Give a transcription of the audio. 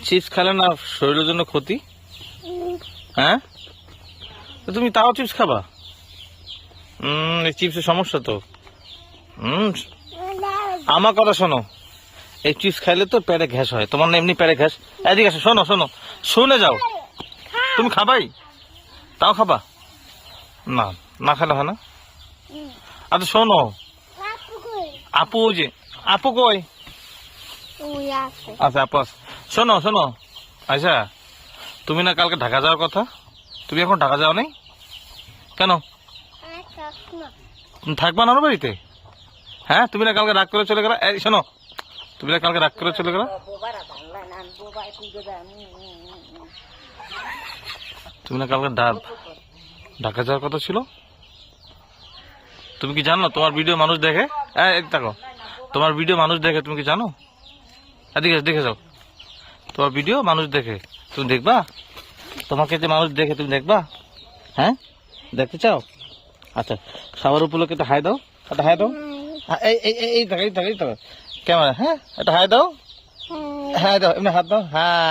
Chips খেলে না শরীরের জন্য ক্ষতি? হ্যাঁ, তুমি তাও চিপস খাবা? এই চিপসের সমস্যা তো। আমার কথা শোনো, এই চিপস খাইলে তো পেটে গ্যাস হয়। তোমার না এমনি পেটে গ্যাস। এদিকে আসো, শোনো শোনো, শুনে যাও। তুমি খাবাই? তাও খাবা না? না খেলে হয় না। আচ্ছা শোনো, আপু যে আপু কই? আচ্ছা আপু শোনো শোনো, আচ্ছা তুমি না কালকে ঢাকা যাওয়ার কথা, তুমি এখন ঢাকা যাও নাই কেন? তুমি থাকবা না বাড়িতে? হ্যাঁ, তুমি না কালকে রাগ করে চলে গেলা। এই শোনো, তুমি না কালকে রাগ করে চলে গেলা। তুমি না কালকে ঢাকা যাওয়ার কথা ছিল। তুমি কি জানো তোমার ভিডিও মানুষ দেখে? দেখো, তোমার ভিডিও মানুষ দেখে, তুমি কি জানো? এদিকে দেখে যাও, তোমার ভিডিও মানুষ দেখে, তুমি দেখবা? তোমাকে যে মানুষ দেখে তুমি দেখবা? হ্যাঁ, দেখতে চাও? আচ্ছা, সবার উপলক্ষে একটা হাই দাও, একটা হাই দাও। এই থাকা ক্যামেরা। হ্যাঁ, একটা হাই দাও, হ্যাঁ দাও, এমনি হাত দাও। হ্যাঁ।